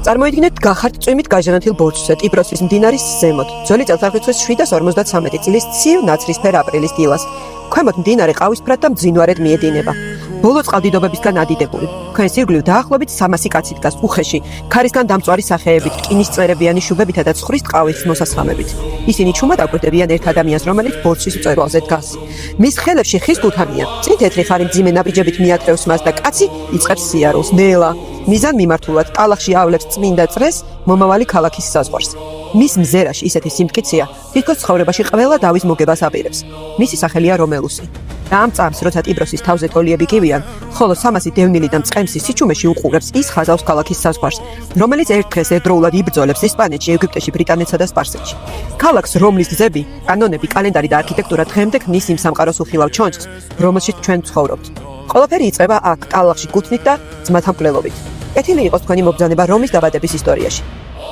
წარმოიდგინეთ გახართ წვიმით გაჟღენთილ ბორცვზე ტიბროსის მდინარის ზემოთ. ძველი წელთაღრიცხვის 753 წლის ცივ ნაცრისფერ აპრილის დილას. ქვემოთ მდინარე ყავისფრად და მძინვარედ მიედინება. ბოლო წყალდიდობებისგან ადიდებული. თქვენს ირგვლივ დაახლოებით 300 კაცი დგას უხეში, ქარისგან დამწვარი სახეებით, რკინის წვერებიანი შუბებითა და ცხრის ტყავის მოსასხამებით. ისინი ჩუმად აკვირდებიან ერთ ადამიანს, რომელიც ბორცვის მწვერვალზე დგას. მის ხელებში ხის გუთამია, წინ თეთრი ხარი მძიმე ნაბიჯებით მიატევს მას და კაცი იწყებს სიარულს. ნელა მიზან მიმართულად ტალახში ავლებს წმინდა წრეს მომავალი ქალაქის საზღვარს. მის მზერაში ისეთი სიმტკიცეა, თითქოს ცხოვრებაში ყველა დავის მოგებას აპირებს. მისი სახელია რომელუსი. და ამ წამს, როცა ტიბროსის თავზე თოლიები კივიან, ხოლო 300 დევნილი და მწყემსი სიჩუმეში უყურებს, ის ხაზავს ქალაქის საზღვარს, რომელიც ერთ დღეს ერთდროულად იბრძოლებს ესპანეთში, ეგვიპტეში, ბრიტანეთსა და სპარსეთში. ქალაქს, რომლის გზები, კანონები, კალენდარი და არქიტექტურა დღემდე ქმნის იმ სამყაროს უხილავ ჩონჩხს, რომელშიც ჩვენ ცხოვრობთ. ყველაფერი იწყება აქ, ტალახში გუთნით და ძმათა მკვლელობით. კეთილი იყოს თქვენი მობრძანება რომის დაბადების ისტორიაში.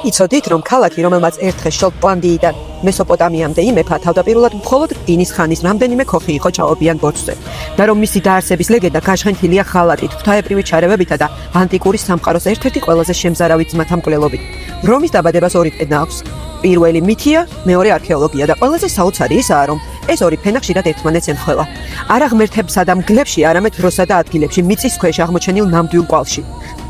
იცოდით, რომ ქალაქი, რომელმაც ერთხელ შოტლანდიიდან მესოპოტამიამდე იმეფა, თავდაპირველად მხოლოდ რკინის ხანის რამდენიმე ქოხი იყო ჩაობიან ბორცვზე და რომ მისი დაარსების ლეგენდა გაშღენთილია ხალატით, ღვთაებრივი ჩარევებითა და ანტიკური სამყაროს ერთ-ერთი ყველაზე შემზარავი ძმათა მკვლელობით. რომის დაბადებას ორი ფენა აქვს. პირველი მითია, მეორე არქეოლოგია და ყველაზე საოცარი ისაა, რომ ეს ორი ფენა ხშირად ერთმანეთს ემთხვევა. არა ღმერთებსა და მგლებში, არამედ დროსა და ადგილებში, მიწის ქვეშ აღმოჩენილ ნამდვილ კვალში.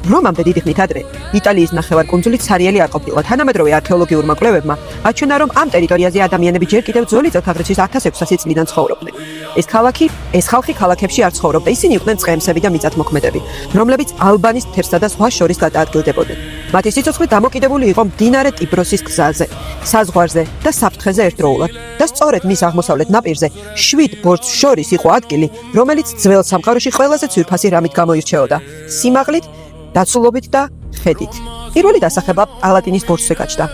რომამდე დიდი ხნით ადრე იტალიის ნახევარკუნძული ცარიელი არ ყოფილა. თანამედროვე არქეოლოგიურმა კვლევებმა აჩვენა, რომ ამ ტერიტორიაზე ადამიანები ჯერ კიდევ ძველი წელთაღრიცხვის 1600 წლიდან ცხოვრობდნენ. ეს ხალხი ქალაქებში არ ცხოვრობდა, ისინი იყვნენ წყემსები და მიწათმოქმედები, რომლებიც ალბანის მთებსა და ზღვას შორის გადაადგილდებოდნენ. მათი სიცოცხლე დამოკიდებული იყო მდინარე ტიბროსის გზაზე, საზღვარზე და საფრთხეზე ერთდროულად. და სწორედ მის აღმოსავლეთ ნაპირზე 7 ბორცვს შორის იყო ადგილი, რომელიც ძველ სამყაროში ყველაზე ძვირფასი რამით გამოირჩეოდა: სიმაღლით, დაცულობით და ხედით. პირველი დასახება პალატინის ბორცვზე გაჩნდა.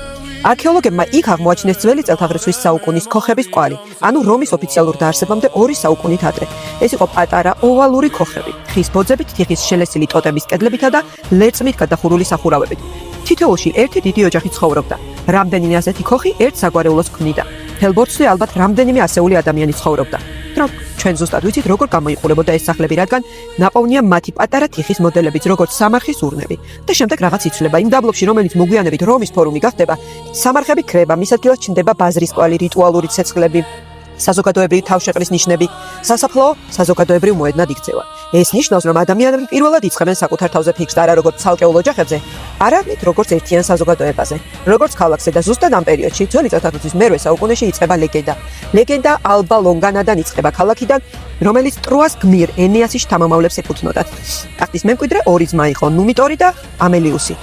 არქეოლოგებმა იქ აღმოაჩინეს ძველი წელთაღრიცხვის საუკუნის ქოხების კვალი, ანუ რომის ოფიციალურ დაარსებამდე 2 საუკუნით ადრე. ეს იყო პატარა ოვალური ქოხები, ხის ბოძებით, თიხის შელესილი ტოტების კედლებითა და ლერწმით გადახურული სახურავებით. თითოეულში ერთი დიდი ოჯახი ცხოვრობდა. რამდენიმე ასეთი ქოხი ერთ საგვარეულოს ქმნიდა. მთელ ბორცვზე ალბათ რამდენიმე ასეული ადამიანი ცხოვრობდა. ჩვენ ზუსტად ვიცით, როგორ გამოიყურებოდა ეს სახლები, რადგან ნაპოვნია მათი პატარა თიხის მოდელებიც, როგორც სამარხის ურნები. და შემდეგ რაღაც იცვლება იმ დაბლობში, რომელიც მოგვიანებით რომის ფორუმი გახდება, სამარხები ქრება, მის ადგილას ჩნდება ბაზრის კვალი, რიტუალური ცეცხლები, საზოგადოებრივი თავშეყრის ნიშნები, სასაფლაო საზოგადოებრივ მოედნად იქცევა. ეს ნიშნავს, რომ ადამიანები პირველად იწყებენ საკუთარ თავზე ფიქრს არა როგორც ცალკეულ ოჯახებზე, არამედ როგორც ერთიან საზოგადოებაზე. როგორც ქალაქზე და ზუსტად ამ პერიოდში, ძველი წელთაღრიცხვის მერვე საუკუნეში იწყება ლეგენდა. ლეგენდა ალბა ლონგანადან იწყება ქალაქიდან, რომელიც ტროას გმირ ენეასის შთამომავლებს ეკუთვნოდა. ტახტის მემკვიდრე ორი ძმა იყო, ნუმიტორი და ამელიუსი.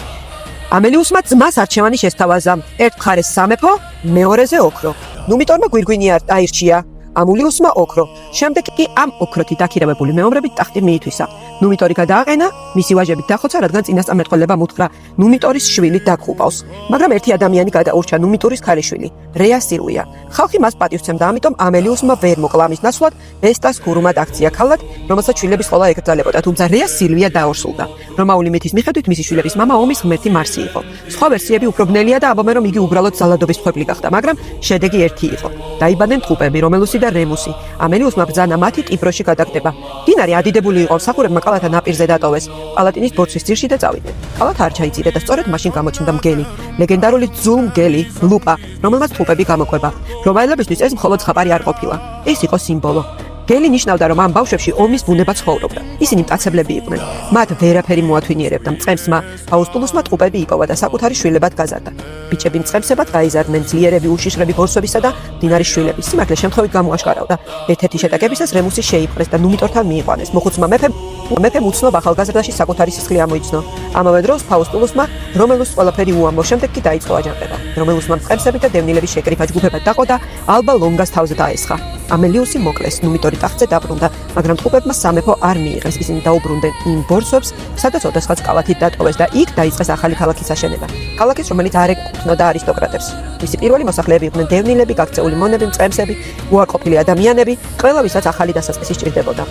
ამელიუსმა ძმას არჩევანი შესთავაზა, ერთ მხარეს სამეფო, მეორეზე ოქრო. ნუმიტორმა გვირგვინი აირჩია, ამულიუსმა ოქრო. შემდეგ კი ამ ოქროთი დაქირავებული მეომრებით ტახტი მიითვისა. ნუმიტორი გადააყენა, მისი ვაჟებით დახოცა, რადგან წინასწარმეტყველებამ უთხრა ნუმიტორის შვილი დაგხუპავს. მაგრამ ერთი ადამიანი გადაურჩა ნუმიტორის ქალიშვილი, რეა სილვია. ხალხი მას პატივცემდა, ამიტომ ამელიუსმა ვერ მოკლა მის ნაცვლად ვესტას ქურუმად აქცია ქალად, რომელსაც შვილების ყოლა ეკრძალებოდა, თუმცა რეა სილვია დაორსულდა. რომაული მითის მიხედვით მისი შვილების მამა ომის ღმერთი მარსი იყო. სხვა ვერსიები უფრო ბნელია და ამბობენ, რომ იგი უბრალოდ ზალადობის მხვეპლი გახდა, მაგრამ შედეგი ერთი იყო. დაიბადნენ ტყუპები, რომელუსი და რემუსი. ამელიუსმა ბრძანა მათი ტიბროში გადაგდება. მდინარე ადიდებული იყო, მსახურებმა კალათა ნაპირზე დატოვეს, პალატინის ბორცვის ძირში და წავიდნენ. კალათა არ ჩაიწირა და სწორედ მაშინ გამოჩნდა მგელი, ლეგენდარული ძულ მგელი, ლუპა, რომელმაც ტყუპები გამოყვება. რომაელებისთვის ეს მხოლოდ ზღაპარი არ ყოფილა. ეს იყო სიმბოლო. გელი ნიშნავდა, რომ ამ ბავშვებში ომის ბუნება ცხოვრობდა. ისინი მტაცებლები იყვნენ. მათ ვერაფერი მოათვინიერებდა. მწყემსმა ფაუსტულუსმა ტყუპები იპოვა და საკუთარი შვილებად გაზარდა. ბიჭები მწყემსებად გაიზარდნენ, ძლიერები, უშიშრები ბორცვებისა და მდინარის შვილები. სიმართლე შემთხვევით გამოაშკარავდა. ერთ-ერთი შეტაკებისას რემუსი შეიპყრეს და ნუმიტორთან მიიყვანეს. მოხუცმა მეფემ უცნობ ახალგაზრდაში საკუთარი სისხლი ამოიცნო. ამავე დროს ფაუსტულუსმა რომელუს ყველაფერი უამბო, შემდეგ კი დაიწყო აჯანყება. რომელუსმა მწყემსები და დევნილები შეკრიფა ჯგუფებად დაყო და ალბა ლონგას თავზე დაესხა. ამელიუსი მოკლეს, ნუმიტორი ტახტზე დაბრუნდა, მაგრამ ტყუპებმა სამეფო არ მიიღეს. ისინი დაუბრუნდნენ იმ ბორცვებს, სადაც ოდესღაც კალათით დატოვეს და იქ დაიწყეს ახალი ქალაქის აშენება. ქალაქის, რომელიც არ ეკუთვნოდა არისტოკრატებს. მისი პირველი მოსახლეები იყვნენ დევნილები, გაქცეული მონები, მწყემსები, უარყოფილი ადამიანები, ყველა ვისაც ახალი დასაწყისი სჭირდებოდა.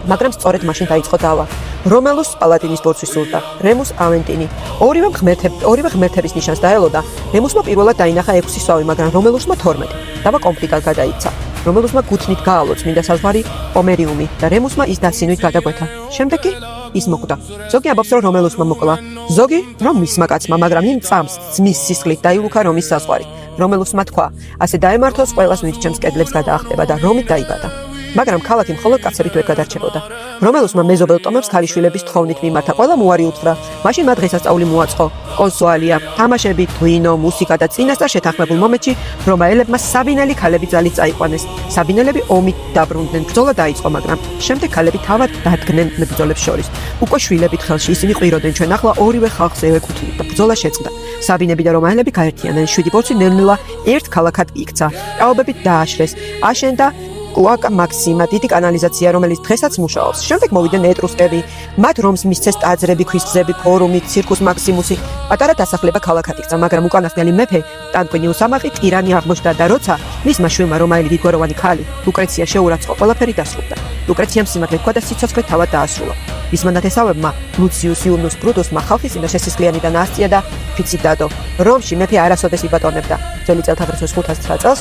მაგრამ სწორედ მაშინ დაიწყო დავა. რომელუს პალატინის ბორცვის სულდა, რემუს ავენტინი. ორივე ღმერთების ნიშანს დაელოდა. რემუსმა პირველად დაინახა 6 სვავი, მაგრამ რომელუსმა 12. დავა კონფლიქტად გადაიქცა. რომელუსმა გუთნით გაალო წმინდა საზღვარი ომერიუმი და რემუსმა ის დასინვით გადაგვეთა. შემდეგ კი ის მოკვდა. ზოგი ამბობს, რომ რომელოსმა მოკლა, ზოგი რომ მისმა კაცმა, მაგრამ იმ წამს ძმის სისხლით დაილუქა რომის საზღვარი. რომელოსმა თქვა, ასე დაემართოს ყველას ვინც ჩემს კედლებს გადაახტება და რომით დაიბადა. მაგრამ ქალაქი მხოლოდ კაცებით ვერ გადარჩებოდა. რომელოსმა მეზობელ ტომებს ქალიშვილების თხოვნით მიმართა, ყველა მოარი უთხრა. მაშინ მათ დღესასწაული მოაწყო. კონსოალია, თამაშები, თვინო, მუსიკა და წინასწარ შეთანხმებულ მომენტში რომაელებმა საბინელი ქალები ძალით წაიყვანეს. საბინელები ომით დაბრუნდნენ, ბრძოლა დაიწყო, მაგრამ შემდეგ ქალები თავად დადგნენ მებრძოლებს შორის. უკვე შვილებით ხელში ისინი ყვიროდნენ, ჩვენ ახლა ორივე ხალხს ევეკუთვნით და ბრძოლა შეწყდა. საბინები და რომაელები გაერთიანდნენ, 7 ბორცვი ნელ-ნელა ერთ ქალაქად იქცა. ჭაობებით დააშრეს, აშენდა კლოაკა მაქსიმა, დიდი კანალიზაცია, რომელიც დღესაც მუშაობს. შემდეგ მოვიდნენ ეტრუსკები, მათ რომს მისცეს ტაძრები, ქვის ფორუმი, ცირკუს მაქსიმუსი, პატარა დასახლება ქალაქად იქცა, მაგრამ უკანასკნელი მეფე ტანკვინიუს ამაყი ტირანი აღმოჩნდა და როცა მისმა შვილმა რომაელი დიდგვაროვანი ქალი ლუკრეცია შეურაცხყო, ყველაფერი დასრულდა. ლუკრეციამ სიმართლე თქვა და სიცოცხლე თავად დაასრულა. მისმა ნათესავებმა ლუციუს იუნიუს ბრუტუსმა ხალხის წინაშე სისხლიანიდან ასწია და ფიცით დადო. რომში მეფე არასოდეს იბატონებდა. ძველი წელთაღრიცხვის 509 წელს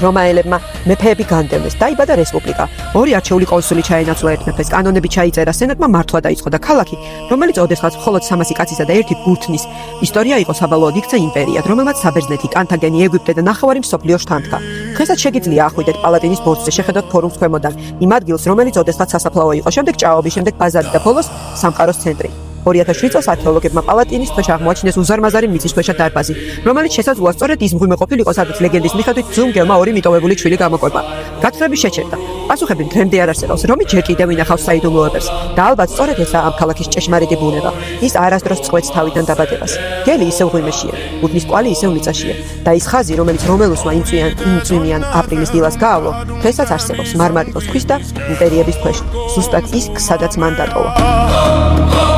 რომაელებმა მეფეები განდევნეს. დაიბადა რესპუბლიკა. ორი არჩეული კონსული ჩაენაცვლა ერთ მეფეს, კანონები ჩაიწერა, სენატმა მართვა დაიწყო და ქალაქი, რომელიც ოდესღაც მხოლოდ 300 კაცისა და ერთი გულთნის ისტორია იყო, საბოლოოდ იქცა იმპერიად, რომელმაც საბერძნეთი, კართაგენი, ეგვიპტე და ნახევარი მსოფლიო შთანთქა. დღესაც შეგიძლია ახვიდეთ პალატინის ბორცვზე, შეხედოთ ფორუმს ქვემოდან, იმ ადგილს, რომელიც ოდესღაც სასაფლაო იყო, შემდეგ ჭაობი, შემდეგ ბაზარი და ბოლოს სამყაროს ცენტრი. 2007 წელს არქეოლოგებმა პალატინის ქვეშ აღმოაჩინეს უზარმაზარი მიწისქვეშა დარბაზი, რომელიც შესაძლოა სწორედ ის მღვიმე ყოფილიყო, სადაც ლეგენდის მიხედვით ძუნგელმა ორი მიტოვებული ჩვილი გამოკვება. გათხრები შეჩერდა. პასუხები დღემდე არ არსებობს, რომი ჯერ კიდევ ინახავს საიდუმლოებებს და ალბათ სწორედ ესაა ამ ქალაქის ჭეშმარიტი ბუნება. ის არასდროს წყვეტს თავიდან დაბადებას. გელი ისევ მღვიმეშია, უდნის კვალი ისევ მიწაშია და ის ხაზი, რომელიც რომელოსმა იმწვიმიან აპრილის დილას გაავლო, დღესაც არსებობს მარმარილოს ქვის და იმპერიების ქვეშ. ზუსტად ის, სადაც მან დატოვა.